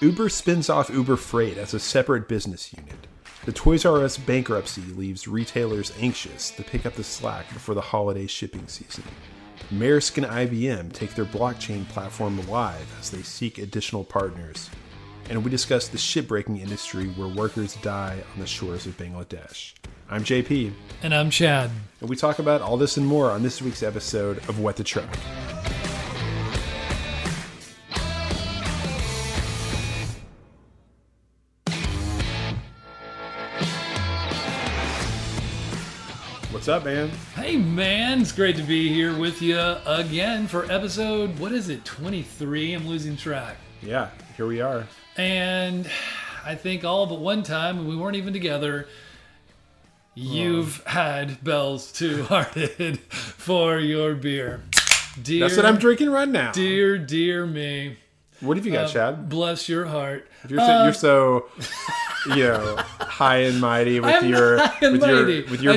Uber spins off Uber Freight as a separate business unit. The Toys R Us bankruptcy leaves retailers anxious to pick up the slack before the holiday shipping season. Maersk and IBM take their blockchain platform live as they seek additional partners. And we discuss the shipbreaking industry where workers die on the shores of Bangladesh. I'm JP. And I'm Chad. And we talk about all this and more on this week's episode of What the Truck. What's up, man? Hey, man. It's great to be here with you again for episode, what is it, 23? I'm losing track. Yeah, here we are. And I think all but one time, when we weren't even together, you've had bells too hearted for your beer. Dear, that's what I'm drinking right now. Dear me. What have you got, Chad? Bless your heart. You're so high and mighty with your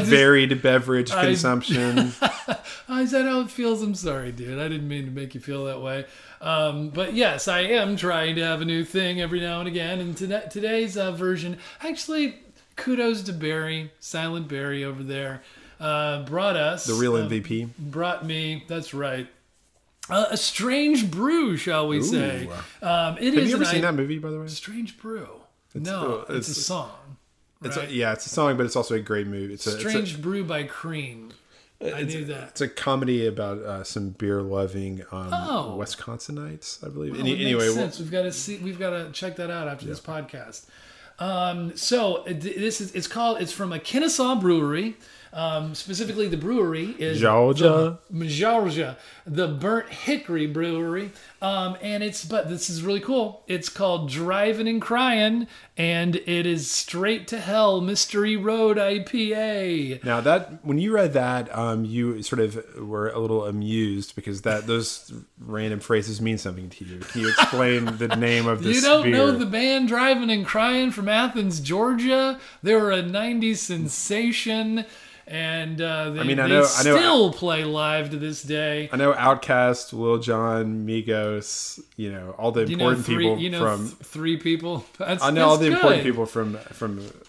varied beverage consumption. Is that how it feels? I'm sorry, dude. I didn't mean to make you feel that way. But yes, I am trying to have a new thing every now and again. And today's version, actually, kudos to Barry, Silent Barry over there, brought us. The real MVP. Brought me, that's right. A strange brew, shall we say. Have you ever seen that movie, by the way? Strange brew. It's a song. Right? It's a song, but it's also a great movie. Strange Brew by Cream. I knew that. It's a comedy about some beer-loving Wisconsinites, I believe. Well, anyway, makes sense. We've got to check that out after this podcast. So it's from a Kennesaw brewery. Specifically, the brewery is Georgia, the Burnt Hickory Brewery, but this is really cool. It's called Drivin and Cryin, and it is Straight to Hell Mystery Road IPA. Now when you read that, you sort of were a little amused because those random phrases mean something to you. Can you explain the name of this beer? You don't know the band Drivin and Cryin from Athens, Georgia? They were a 90s sensation. And they still play live to this day. I know Outkast, Lil Jon, Migos, all the important people from... three people? I know all the important people from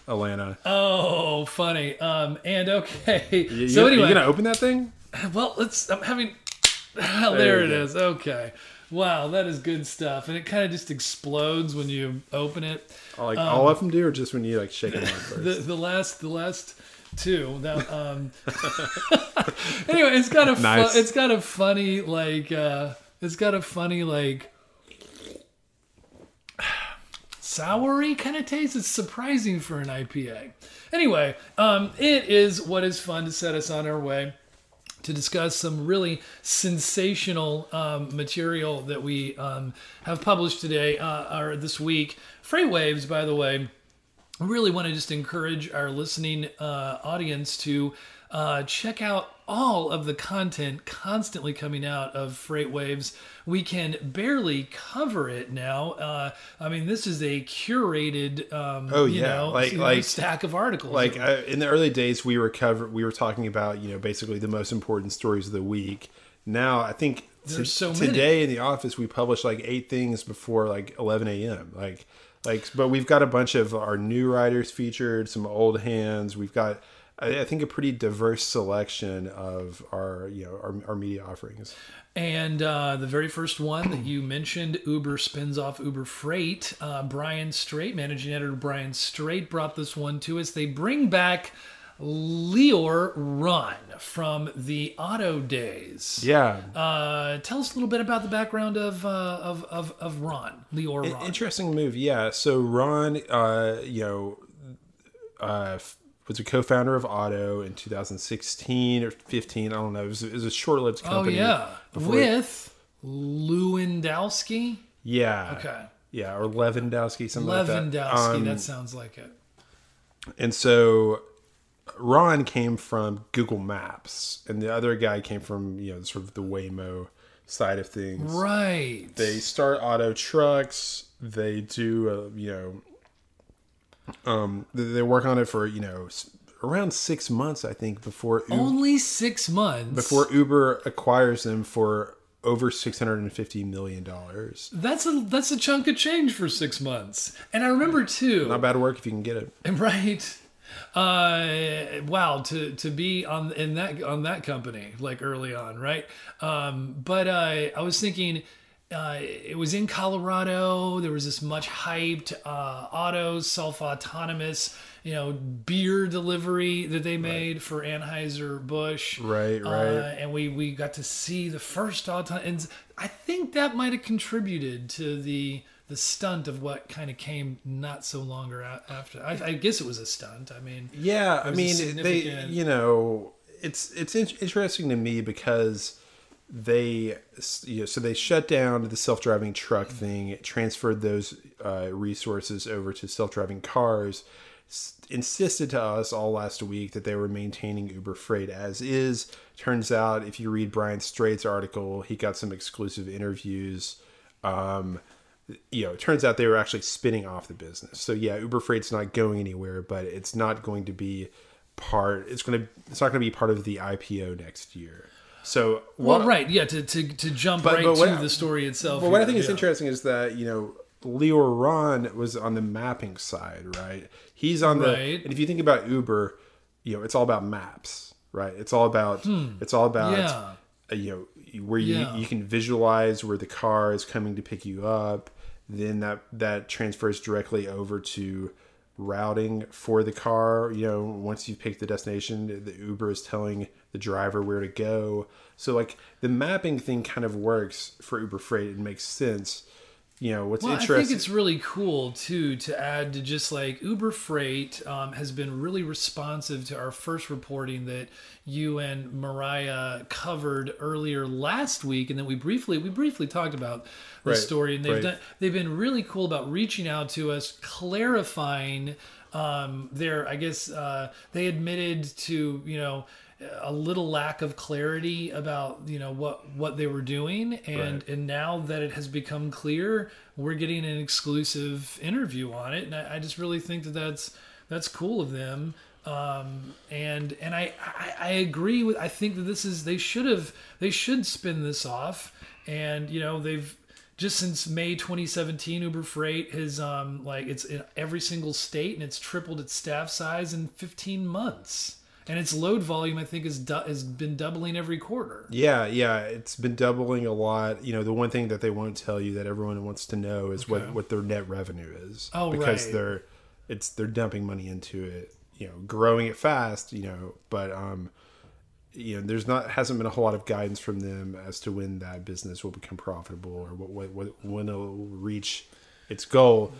Atlanta. Oh, funny. And okay. So anyway... You going to open that thing? Well, I'm having... there it is. Okay. Wow, that is good stuff. And it kind of just explodes when you open it. All of them do, or just when you shake them on first? The last... two. Now, anyway, it's got a nice. It's got a funny soury kind of taste. It's surprising for an IPA. Anyway, it is what is fun to set us on our way to discuss some really sensational material that we have published today or this week. FreightWaves, by the way. I really want to just encourage our listening audience to check out all of the content constantly coming out of FreightWaves. We can barely cover it now. This is a curated, stack of articles. In the early days, we were talking about basically the most important stories of the week. Now I think today in the office we publish 8 things before 11 a.m. But we've got a bunch of our new writers featured, some old hands. We've got, I think, a pretty diverse selection of our media offerings. And the very first one that you mentioned, Uber spins off Uber Freight. Brian Straight, managing editor Brian Straight, brought this one to us. They bring back Lior Ron from the auto days. Yeah. Tell us a little bit about the background of Ron, Lior Ron. Interesting move. Yeah. So Ron, was a co-founder of Auto in 2016 or 15. I don't know. It was a short-lived company. Oh yeah. With Lewandowski. Yeah. Okay. Yeah, or Lewandowski, something like that. Lewandowski. That sounds like it. And so Ron came from Google Maps, and the other guy came from sort of the Waymo side of things. Right. They start auto trucks. They do they work on it for around 6 months, I think, before only 6 months before Uber acquires them for over $650 million. That's a chunk of change for 6 months. And I remember too. Not bad work if you can get it. Right. Wow. To be on that company like early on, right? But I was thinking. It was in Colorado. There was this much hyped self-autonomous, beer delivery that they made for Anheuser-Busch. Right. And we got to see the first autonomous. And I think that might have contributed to the stunt of what kind of came not so longer after. I guess it was a stunt. I mean, yeah. I mean, it's interesting to me because they shut down the self-driving truck thing, transferred those resources over to self-driving cars, insisted to us all last week that they were maintaining Uber Freight as is. Turns out, if you read Brian Straight's article, he got some exclusive interviews. It turns out they were actually spinning off the business. So yeah, Uber Freight's not going anywhere, but it's not going to be it's not going to be part of the IPO next year. So to jump to the story itself. Well, what I think is interesting is that Lior Ron was on the mapping side, right? He's on and if you think about Uber, it's all about maps, right? It's all about where you can visualize where the car is coming to pick you up. Then that transfers directly over to routing for the car. Once you've picked the destination, the Uber is telling the driver where to go. So like the mapping thing kind of works for Uber Freight. It makes sense. Interesting. I think it's really cool too to add to just like Uber Freight has been really responsive to our first reporting that you and Mariah covered earlier last week, and then we briefly talked about the story, and they've been really cool about reaching out to us, clarifying they admitted to a little lack of clarity about what they were doing, and now that it has become clear, we're getting an exclusive interview on it, and I just really think that's cool of them. And I agree with. I think that they should spin this off, and they've just since May 2017, Uber Freight has it's in every single state, and it's tripled its staff size in 15 months. And its load volume, I think, has been doubling every quarter. Yeah, it's been doubling a lot. The one thing that they won't tell you that everyone wants to know is what their net revenue is. Oh, because they're dumping money into it, growing it fast, but hasn't been a whole lot of guidance from them as to when that business will become profitable or when it will reach its goal.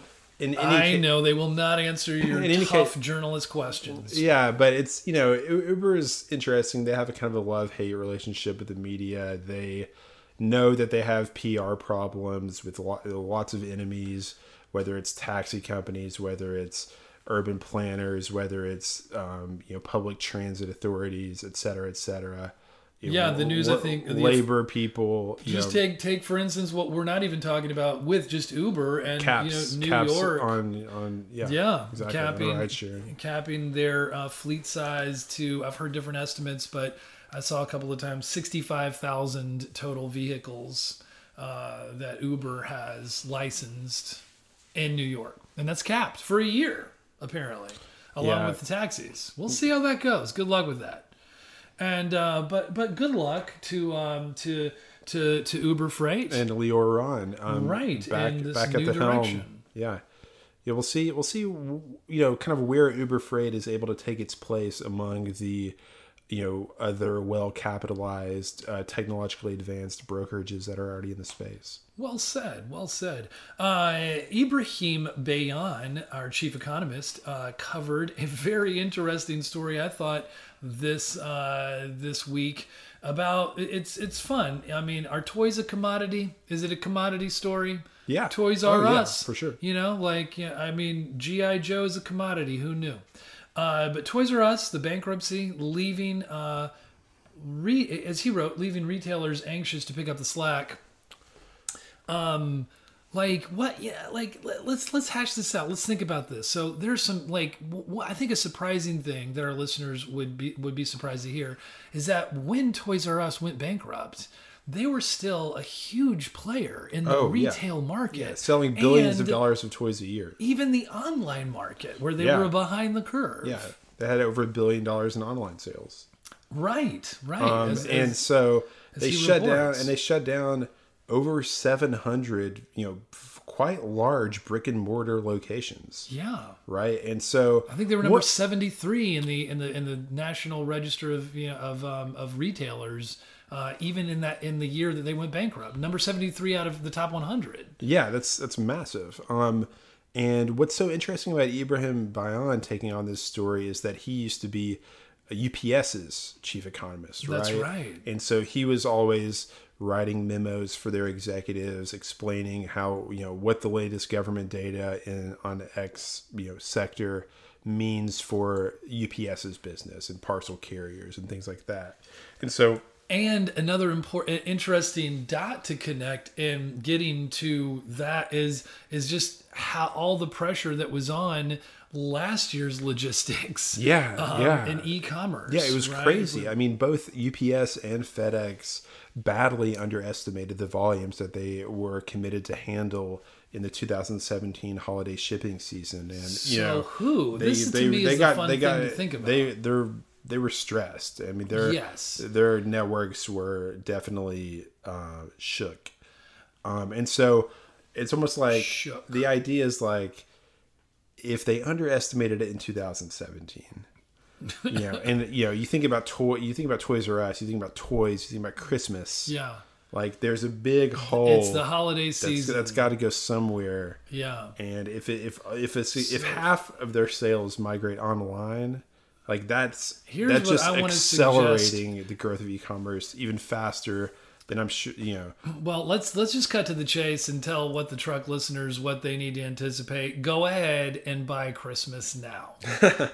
I know they will not answer your tough journalist questions. Yeah, but it's, Uber is interesting. They have a kind of a love-hate relationship with the media. They know that they have PR problems with lots of enemies, whether it's taxi companies, whether it's urban planners, whether it's, public transit authorities, et cetera, et cetera. The news, I think... Labor people... Just take for instance, what we're not even talking about with just Uber and caps New York. Exactly. Capping their fleet size to... I've heard different estimates, but I saw a couple of times 65,000 total vehicles that Uber has licensed in New York. And that's capped for a year, apparently, along with the taxis. We'll see how that goes. Good luck with that. And but good luck to Uber Freight and Lior Ron. Back at the direction. Helm. Yeah. We'll see. Kind of where Uber Freight is able to take its place among the other well capitalized, technologically advanced brokerages that are already in the space. Well said. Ibrahim Bayan, our chief economist, covered a very interesting story, I thought, this week about it's fun. I mean, are toys a commodity? Is it a commodity story? Yeah, Toys R Us for sure. G.I. Joe is a commodity. Who knew? But Toys R Us, the bankruptcy, leaving as he wrote, leaving retailers anxious to pick up the slack. Let's hash this out. Let's think about this. So there's some I think a surprising thing that our listeners would be surprised to hear is that when Toys R Us went bankrupt, they were still a huge player in the retail market. Yeah, selling billions of dollars of toys a year. Even the online market, where they were behind the curve. Yeah, they had over $1 billion in online sales. Right. So they shut down over 700, quite large brick and mortar locations. Yeah. Right. And so I think they were number 73 in the National Register of retailers. Even in the year that they went bankrupt, number 73 out of the top 100. Yeah, that's massive. And what's so interesting about Ibrahim Bayan taking on this story is that he used to be UPS's chief economist, right? That's right. And so he was always writing memos for their executives, explaining how what the latest government data on X sector means for UPS's business and parcel carriers and things like that. And so. And another interesting dot to connect in getting to that is just how all the pressure that was on last year's logistics. And e-commerce. Yeah, it was crazy. I mean, both UPS and FedEx badly underestimated the volumes that they were committed to handle in the 2017 holiday shipping season. And this to me is the fun thing to think about. They were stressed. I mean, their networks were definitely shook. And so it's almost like the idea is like if they underestimated it in 2017, and you think about Toys R Us, you think about toys, you think about Christmas. Yeah. Like there's a big hole. It's the holiday season. That's got to go somewhere. Yeah. And if half of their sales migrate online, like that's just accelerating the growth of e-commerce even faster than I'm sure. Well, let's just cut to the chase and tell what the truck listeners what they need to anticipate. Go ahead and buy Christmas now.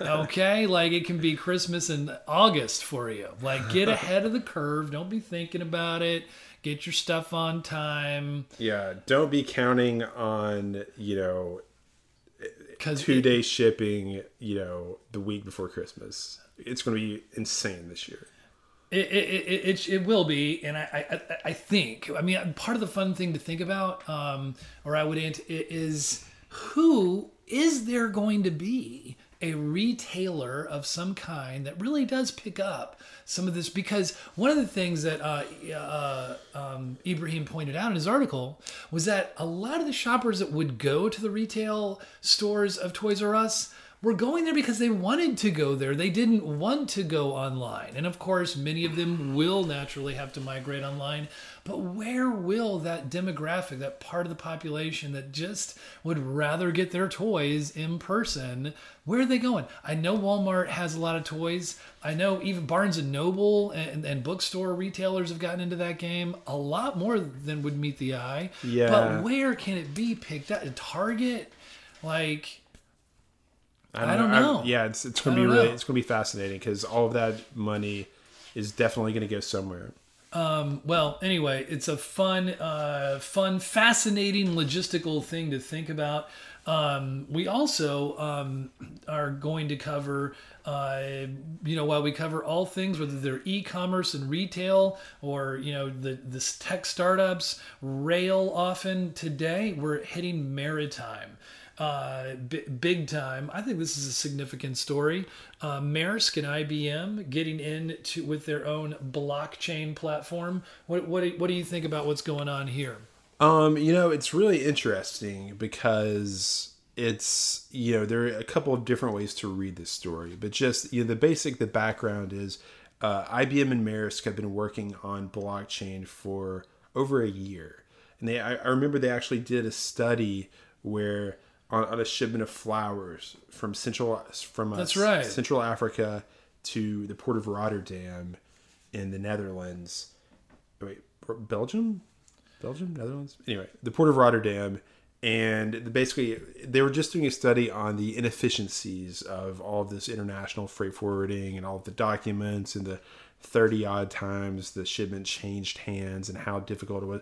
Okay, like it can be Christmas in August for you. Like get ahead of the curve. Don't be thinking about it. Get your stuff on time. Yeah, don't be counting on 2-day shipping, the week before Christmas. It's going to be insane this year. It will be, and I think. I mean, part of the fun thing to think about, is who is there going to be a retailer of some kind that really does pick up some of this? Because one of the things that Ibrahim pointed out in his article was that a lot of the shoppers that would go to the retail stores of Toys R Us were going there because they wanted to go there. They didn't want to go online. And of course, many of them will naturally have to migrate online. But where will that demographic, that part of the population that just would rather get their toys in person, where are they going? I know Walmart has a lot of toys. I know even Barnes & Noble and bookstore retailers have gotten into that game a lot more than would meet the eye. Yeah. But where can it be picked up? Target? Like... I don't know. It's going to be fascinating because all of that money is definitely going to go somewhere. Well, anyway, it's a fun, fascinating logistical thing to think about. We also are going to cover, while we cover all things, whether they're e-commerce and retail or, the tech startups, rail often. Today, we're hitting maritime. Big time. I think this is a significant story. Maersk and IBM getting into with their own blockchain platform. What do you think about what's going on here? It's really interesting because it's there are a couple of different ways to read this story, but just the background is IBM and Maersk have been working on blockchain for over a year, and I remember they actually did a study where. On a shipment of flowers from Central Africa to the port of Rotterdam in the Netherlands. Wait, Belgium, Netherlands. Anyway, the port of Rotterdam, and basically they were just doing a study on the inefficiencies of all of this international freight forwarding and all of the documents and the 30 odd times the shipment changed hands and how difficult it was.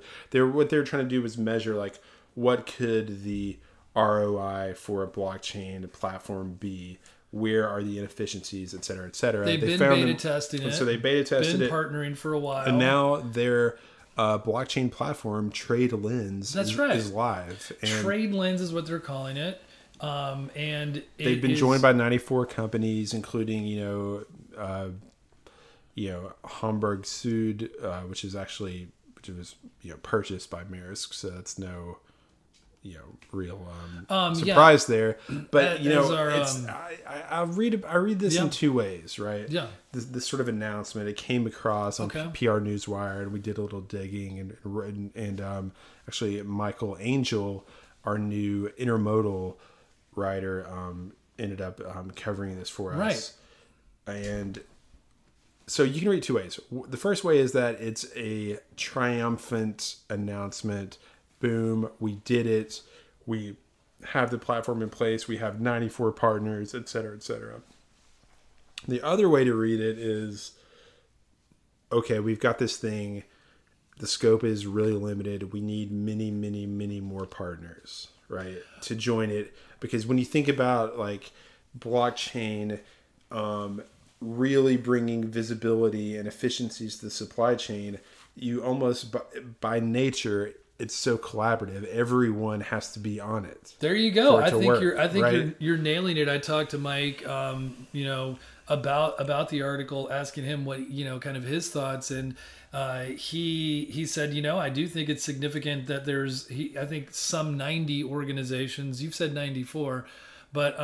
What they were trying to do was measure like what could the ROI for a blockchain platform be? Where are the inefficiencies, et cetera, et cetera? They've been beta testing it. So they beta tested it. Been partnering for a while. And now they're blockchain platform TradeLens is live. And TradeLens is what they're calling it. And they've been joined by 94 companies, including, Hamburg Süd, which was purchased by Maersk. So that's no, real surprise there. But I read this in two ways, right? Yeah. This sort of announcement, it came across on PR Newswire, and we did a little digging, and actually Michael Angel, our new intermodal writer, ended up covering this for us. And so you can read it two ways. The first way is that it's a triumphant announcement. Boom, we did it. We have the platform in place. We have 94 partners, et cetera, et cetera. The other way to read it is, okay, we've got this thing. The scope is really limited. We need many, many, many more partners, right, to join it. Because when you think about like blockchain really bringing visibility and efficiencies to the supply chain, you almost by nature, it's so collaborative. Everyone has to be on it. There you go. I think you're nailing it. I talked to Mike, about the article, asking him what, kind of his thoughts, and he said, I do think it's significant that I think some 90 organizations. You've said 94. But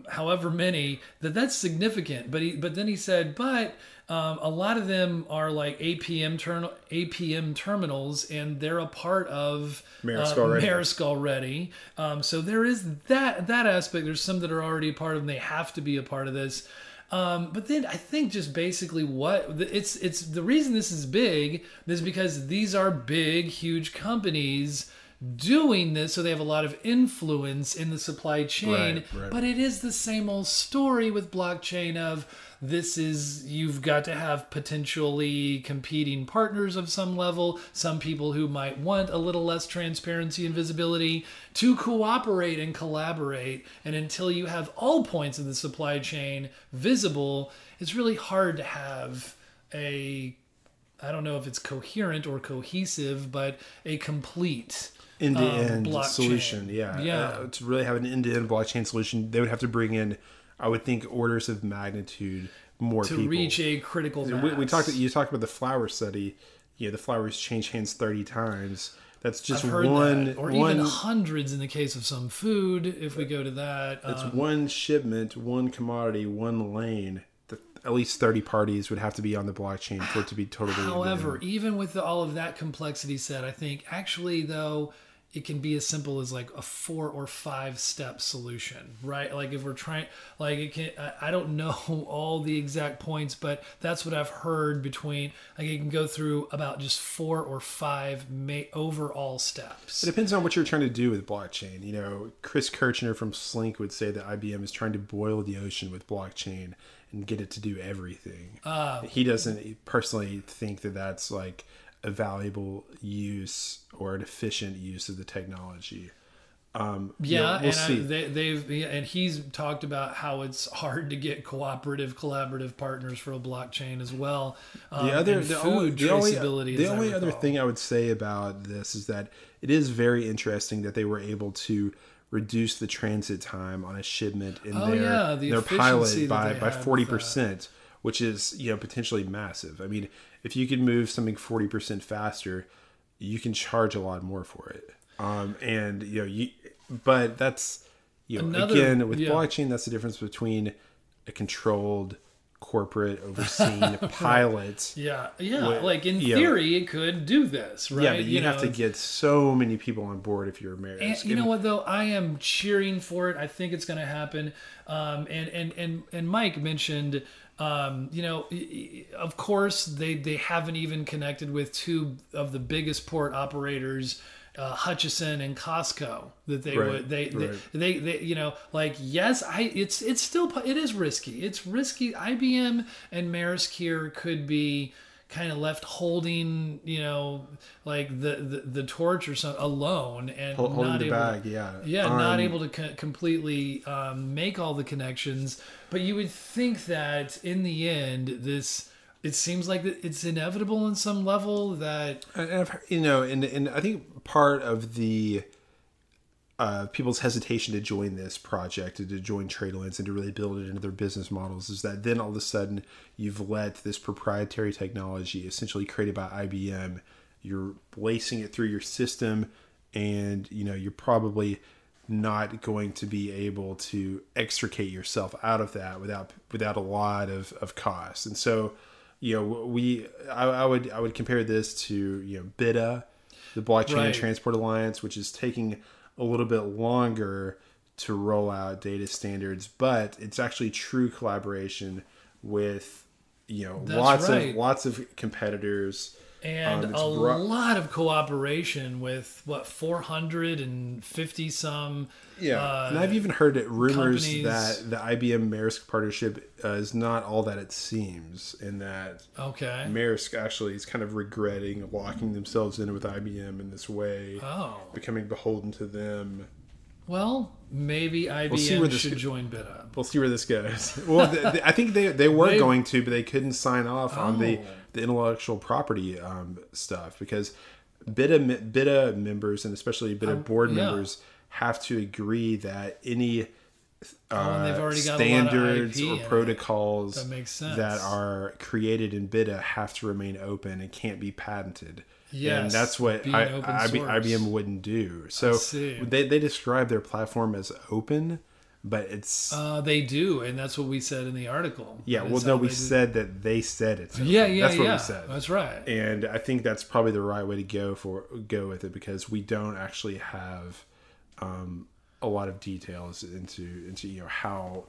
however many, that's significant. But then he said, a lot of them are like APM terminals, and they're a part of Maersk already. So there is that aspect. There's some that are already a part of them. They have to be a part of this. But then I think just basically it's the reason this is big is because these are big, huge companies doing this, so they have a lot of influence in the supply chain. Right. But it is the same old story with blockchain of you've got to have potentially competing partners of some level, some people who might want a little less transparency and visibility to cooperate and collaborate. And until you have all points of the supply chain visible, it's really hard to have I don't know if it's coherent or cohesive, but a complete end-to-end solution. To really have an end-to-end blockchain solution, they would have to bring in, I would think, orders of magnitude more people to reach a critical mass. You talked about the flower study. The flowers change hands 30 times. That's just even hundreds in the case of some food. If we go to that, it's one shipment, one commodity, one lane. At least 30 parties would have to be on the blockchain for it to be totally. However, even with all of that complexity set, I think actually though it can be as simple as like a 4 or 5 step solution, right? Like if we're trying, like it can. I don't know all the exact points, but that's what I've heard between. Like it can go through about just 4 or 5 overall steps. It depends on what you're trying to do with blockchain. Chris Kirchner from Slink would say that IBM is trying to boil the ocean with blockchain and get it to do everything. He doesn't personally think that that's like a valuable use or an efficient use of the technology. We'll see. And he's talked about how it's hard to get collaborative partners for a blockchain as well. The only other thing I would say about this is that it is very interesting that they were able to reduce the transit time on a shipment in their pilot by 40%, which is potentially massive. I mean, if you can move something 40% faster, you can charge a lot more for it. But that's again with blockchain, that's the difference between a controlled corporate overseen pilot. Like in theory it could do this, right? Yeah, but you have to get so many people on board if you're Maersk. And you know what though, I am cheering for it. I think it's going to happen. And Mike mentioned of course they haven't even connected with two of the biggest port operators, Hutchison and Costco, that they it is risky. It's risky. IBM and Maersk here could be kind of left holding, like the torch or something alone, and holding the bag. Not able to completely make all the connections. But you would think that in the end, this it seems like it's inevitable in some level that and I think part of the people's hesitation to join this project and to join TradeLens and to really build it into their business models is that then all of a sudden you've let this proprietary technology essentially created by IBM, you're lacing it through your system, and you're probably not going to be able to extricate yourself out of that without a lot of cost. And so I would compare this to BITA, the Blockchain and Transport Alliance, which is taking a little bit longer to roll out data standards, but it's actually true collaboration with lots of competitors and a lot of cooperation with 450 some. Yeah, and I've even heard rumors companies. that the IBM Maersk partnership is not all that it seems, and that Maersk actually is kind of regretting locking themselves in with IBM in this way, becoming beholden to them. Well, maybe IBM should join BITA. We'll see where this goes. Well, I think they were going to, but they couldn't sign off on the intellectual property stuff because BITA members, and especially BITA board members, have to agree that any standards or protocols that are created in BITA have to remain open and can't be patented. Yes, and that's what IBM wouldn't do. So they describe their platform as open, but it's they do, and that's what we said in the article. Yeah, well, no, we said that they said it. That's what we said. That's right. And I think that's probably the right way to go with it, because we don't actually have a lot of details into how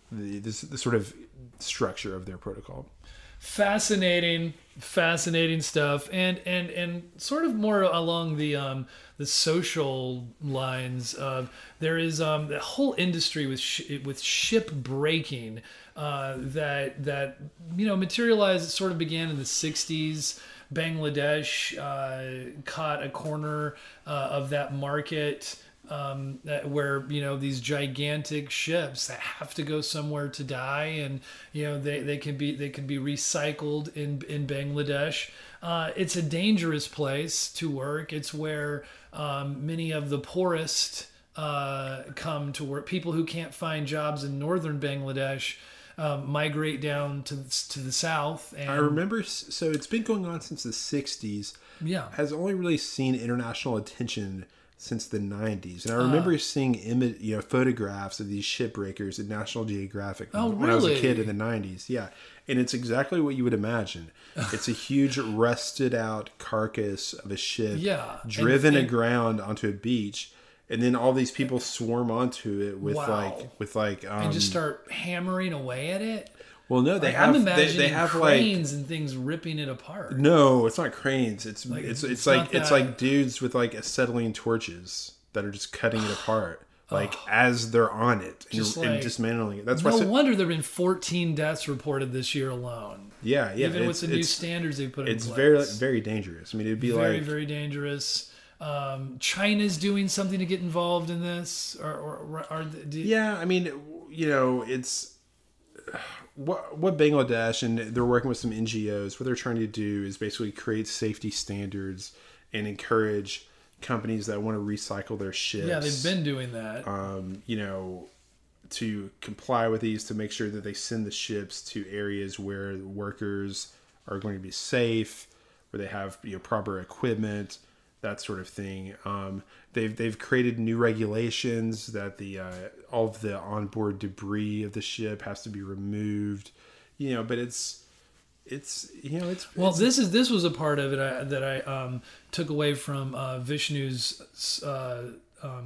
the sort of structure of their protocol. Fascinating stuff, and sort of more along the social lines of there is the whole industry with shipbreaking that materialized. It sort of began in the 60s. Bangladesh caught a corner of that market. Where these gigantic ships that have to go somewhere to die, and they can be recycled in Bangladesh. It's a dangerous place to work. It's where many of the poorest come to work. People who can't find jobs in northern Bangladesh migrate down to the south. And I remember, so it's been going on since the 60s. Yeah, has only really seen international attention since the 90s. And I remember seeing photographs of these shipbreakers in National Geographic when I was a kid in the 90s. Yeah. And it's exactly what you would imagine. It's a huge rusted out carcass of a ship driven aground onto a beach. And then all these people swarm onto it with and just start hammering away at it. Well, no, I'm imagining cranes and things ripping it apart. No, it's not cranes. It's like dudes with like acetylene torches that are just cutting it apart, as they're on it and dismantling it. That's no wonder there've been 14 deaths reported this year alone. Yeah. Even with the new standards they put in place. It's very, very dangerous. I mean, it'd be very, very dangerous. China's doing something to get involved in this, I mean, it's. What Bangladesh, and they're working with some NGOs, what they're trying to do is basically create safety standards and encourage companies that want to recycle their ships. Yeah, they've been doing that. To comply with these, to make sure that they send the ships to areas where the workers are going to be safe, where they have proper equipment, that sort of thing. They've created new regulations that all of the onboard debris of the ship has to be removed. But this was a part of it that I took away from Vishnu's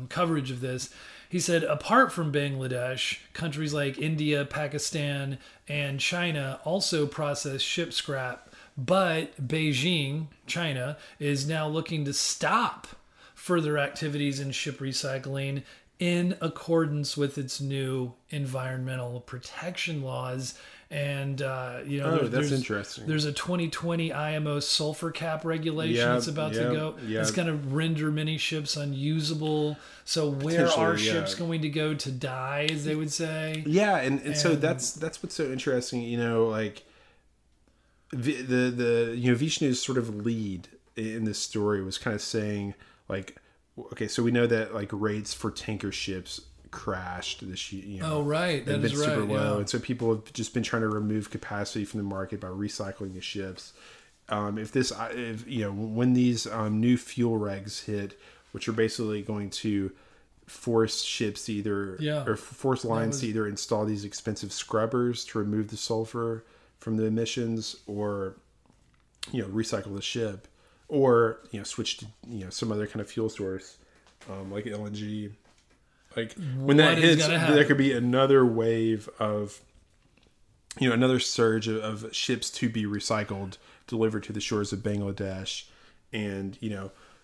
coverage of this. He said, apart from Bangladesh, countries like India, Pakistan, and China also process ship scrap. But Beijing, China, is now looking to stop further activities in ship recycling in accordance with its new environmental protection laws. And, that's interesting. There's a 2020 IMO sulfur cap regulation that's about to go. It's going to render many ships unusable. So where are ships going to go to die, as they would say? Yeah, and so that's what's so interesting, the Vishnu's sort of lead in this story was kind of saying like, okay, so we know that like rates for tanker ships crashed this year. Oh, right. That is right. Super low. And so people have just been trying to remove capacity from the market by recycling the ships. When these new fuel regs hit, which are basically going to force ships to or force lines to either install these expensive scrubbers to remove the sulfur from the emissions, or recycle the ship, or switch to some other kind of fuel source, like LNG. Like when that hits, there could be another wave of another surge of ships to be recycled, delivered to the shores of Bangladesh. And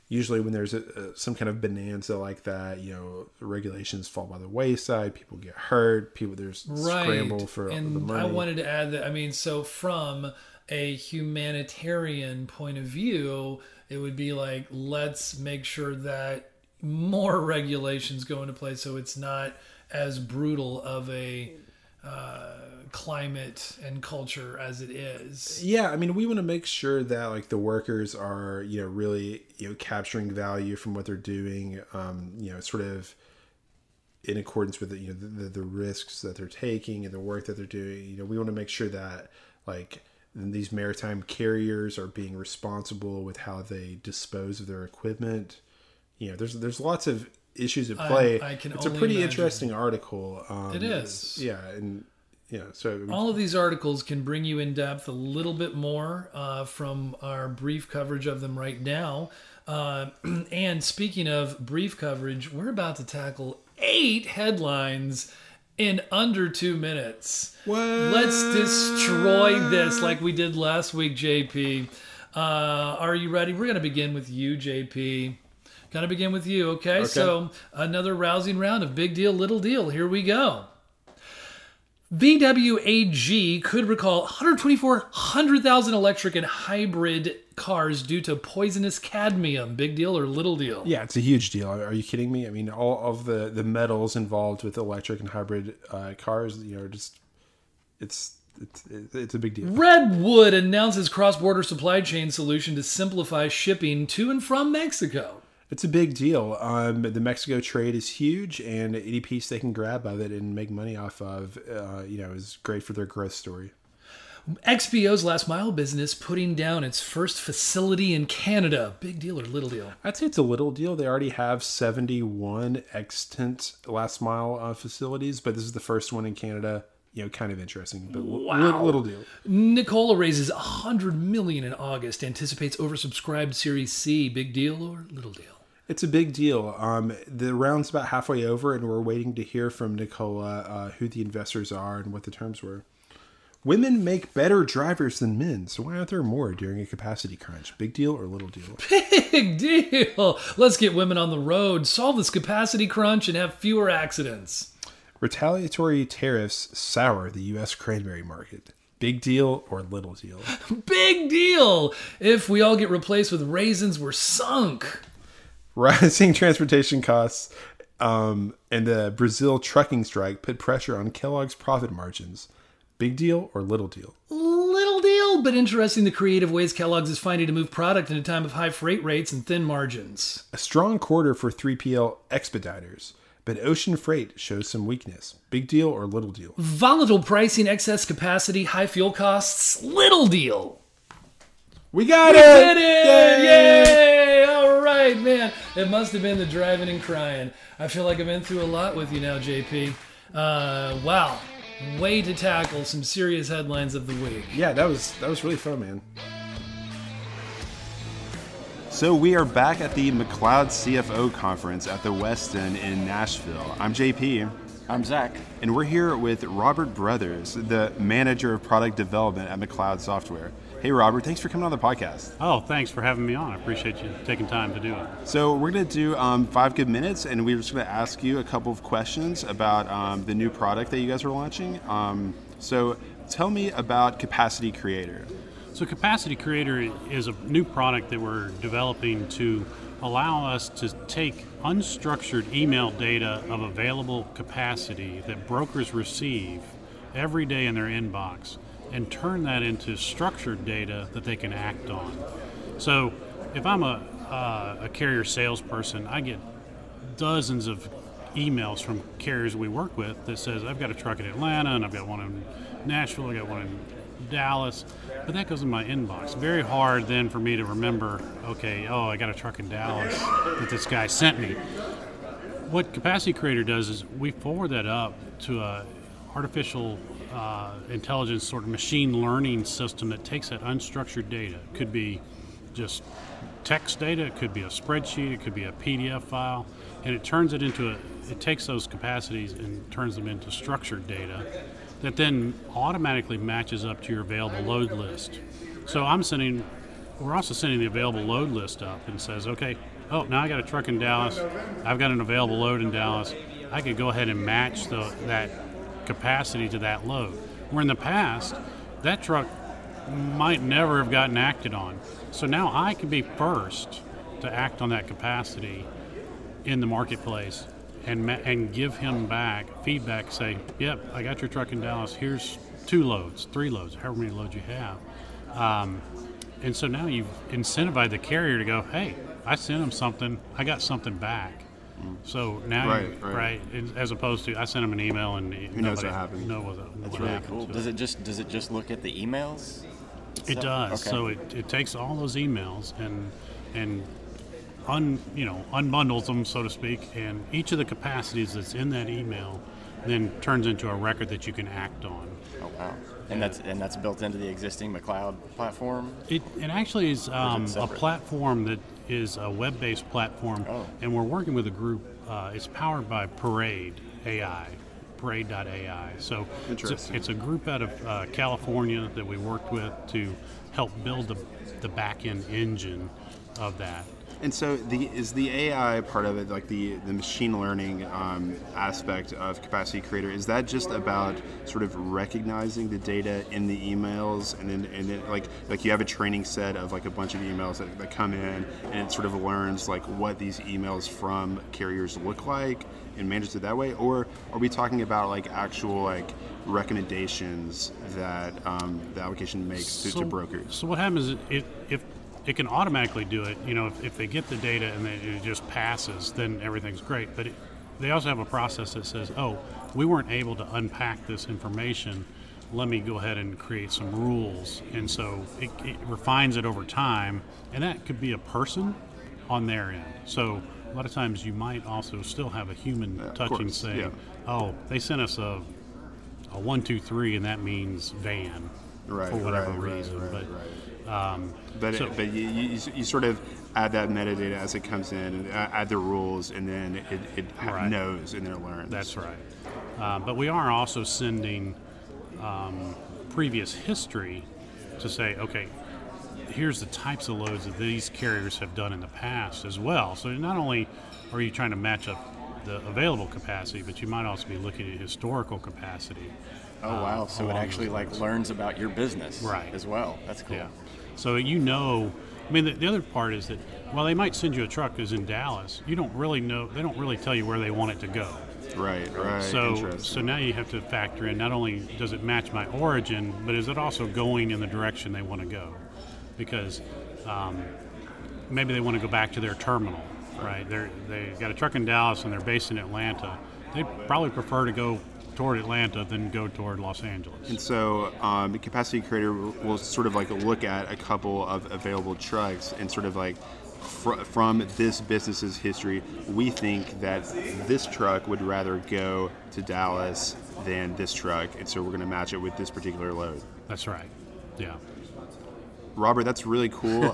usually when there's some kind of bonanza like that, the regulations fall by the wayside, people get hurt, there's scramble for the money. I wanted to add that, so from a humanitarian point of view, it would be like, let's make sure that more regulations go into place so it's not as brutal of a climate and culture as it is. Yeah, we want to make sure that like the workers are really capturing value from what they're doing, sort of in accordance with the risks that they're taking and the work that they're doing. We want to make sure that like these maritime carriers are being responsible with how they dispose of their equipment. There's lots of issues at play. It's a pretty interesting article. It is. So all of these articles can bring you in depth a little bit more from our brief coverage of them right now. And speaking of brief coverage, we're about to tackle 8 headlines in under 2 minutes. What? Let's destroy this like we did last week, JP. Are you ready? We're going to begin with you, JP. Got to begin with you, okay? So another rousing round of big deal, little deal. Here we go. VW AG could recall 124,000 electric and hybrid cars due to poisonous cadmium. Big deal or little deal? Yeah, it's a huge deal. Are you kidding me? All of the metals involved with electric and hybrid cars, it's a big deal. Redwood announces cross-border supply chain solution to simplify shipping to and from Mexico. It's a big deal. The Mexico trade is huge, and any piece they can grab of it and make money off of, is great for their growth story. XPO's last mile business putting down its first facility in Canada. Big deal or little deal? I'd say it's a little deal. They already have 71 extant last mile facilities, but this is the first one in Canada. Kind of interesting, but little deal. Nikola raises $100 million in August. Anticipates oversubscribed Series C. Big deal or little deal? It's a big deal. The round's about halfway over, and we're waiting to hear from Nikola who the investors are and what the terms were. Women make better drivers than men, so why aren't there more during a capacity crunch? Big deal or little deal? Big deal. Let's get women on the road, solve this capacity crunch, and have fewer accidents. Retaliatory tariffs sour the U.S. cranberry market. Big deal or little deal? Big deal! If we all get replaced with raisins, we're sunk. Rising transportation costs and the Brazil trucking strike put pressure on Kellogg's profit margins. Big deal or little deal? Little deal, but interesting the creative ways Kellogg's is finding to move product in a time of high freight rates and thin margins. A strong quarter for 3PL expediters, but ocean freight shows some weakness. Big deal or little deal? Volatile pricing, excess capacity, high fuel costs. Little deal. We got it! We did it! Yay! All right, man. It must have been the driving and crying. I feel like I've been through a lot with you now, JP. Wow. Way to tackle some serious headlines of the week. Yeah, that was really fun, man. So we are back at the McLeod CFO conference at the Westin in Nashville. I'm JP. I'm Zach. And we're here with Robert Brothers, the manager of product development at McLeod Software. Hey, Robert, thanks for coming on the podcast. Oh, thanks for having me on. I appreciate you taking time to do it. So we're going to do 5 good minutes, and we're just going to ask you a couple of questions about the new product that you guys are launching. So tell me about Capacity Creator. So Capacity Creator is a new product that we're developing to allow us to take unstructured email data of available capacity that brokers receive every day in their inbox and turn that into structured data that they can act on. So if I'm a carrier salesperson, I get dozens of emails from carriers we work with that says, I've got a truck in Atlanta, and I've got one in Nashville, I've got one in Dallas, but that goes in my inbox. Very hard then for me to remember, okay, oh, I got a truck in Dallas that this guy sent me. What Capacity Creator does is we forward that up to a artificial intelligence sort of machine learning system that takes that unstructured data. It could be just text data, it could be a spreadsheet, it could be a PDF file, and it turns it into it takes those capacities and turns them into structured data that then automatically matches up to your available load list. So we're also sending the available load list up and says, okay, oh, now I got a truck in Dallas, I've got an available load in Dallas, I could go ahead and match that capacity to that load. Where in the past, that truck might never have gotten acted on. So now I can be first to act on that capacity in the marketplace and give him back feedback, say, yep, I got your truck in Dallas, here's 2 loads, 3 loads, however many loads you have. And so now you've incentivized the carrier to go, hey, I sent him something, I got something back. So now, right, as opposed to I sent him an email and who knows what happened. That's really cool. Does it just look at the emails? It does. Okay. So it takes all those emails and unbundles them, so to speak, and each of the capacities that's in that email then turns into a record that you can act on. Oh wow! And that's built into the existing McLeod platform. It actually is a platform that is a web-based platform, and we're working with a group. It's powered by Parade AI. Parade.ai. So it's a group out of California that we worked with to help build the back-end engine of that. And so is the AI part of it, like the machine learning aspect of Capacity Creator, is that just about sort of recognizing the data in the emails and then like you have a training set of like a bunch of emails that come in and it sort of learns like what these emails from carriers look like and manages it that way? Or are we talking about like actual like recommendations that the application makes to brokers? So what happens is if it can automatically do it, if they get the data and it just passes, then everything's great. But they also have a process that says, oh, we weren't able to unpack this information, let me go ahead and create some rules. And so it refines it over time, and that could be a person on their end. So a lot of times you might also still have a human touching saying, oh, they sent us a 123 and that means van for whatever reason. But you sort of add that metadata as it comes in and add the rules, and then it knows and it learns. That's right. But we are also sending previous history to say, okay, here's the types of loads that these carriers have done in the past as well. So not only are you trying to match up the available capacity, but you might also be looking at historical capacity. Oh, wow. So it actually learns about your business as well. That's cool. Yeah. So I mean, the other part is that while they might send you a truck that's in Dallas, you don't really know, they don't really tell you where they want it to go. Right. So now you have to factor in, not only does it match my origin, but is it also going in the direction they want to go? Because maybe they want to go back to their terminal, right? They got a truck in Dallas and they're based in Atlanta. They probably prefer to go toward Atlanta than go toward Los Angeles. And so the Capacity Creator will sort of like look at a couple of available trucks and sort of like from this business's history, we think that this truck would rather go to Dallas than this truck, and so we're going to match it with this particular load. That's right. Yeah. Robert, that's really cool.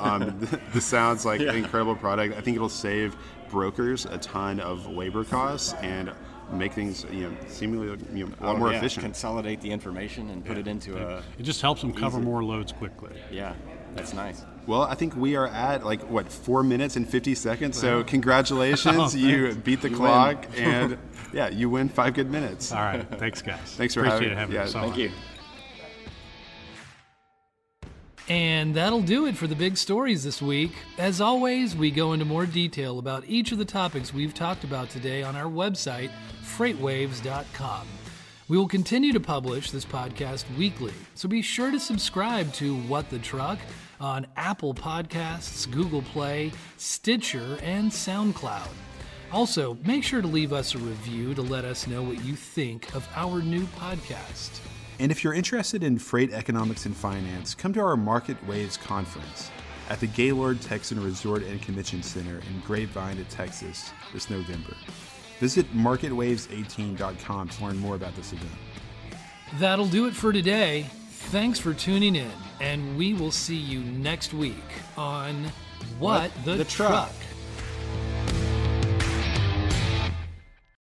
This sounds like an incredible product. I think it'll save brokers a ton of labor costs and make things seemingly a lot more efficient. Consolidate the information and put it into it just helps them cover more loads quickly. Yeah, that's nice. Well, I think we are at 4 minutes and 50 seconds. So congratulations, you beat the clock, and you win 5 good minutes. All right, thanks guys. Thanks for having us. Thank you. And that'll do it for the big stories this week. As always, we go into more detail about each of the topics we've talked about today on our website, FreightWaves.com. We will continue to publish this podcast weekly, so be sure to subscribe to What the Truck on Apple Podcasts, Google Play, Stitcher, and SoundCloud. Also, make sure to leave us a review to let us know what you think of our new podcast. And if you're interested in freight economics and finance, come to our FreightWaves conference at the Gaylord Texan Resort and Convention Center in Grapevine, Texas this November. Visit marketwaves18.com to learn more about this event. That'll do it for today. Thanks for tuning in, and we will see you next week on What the Truck.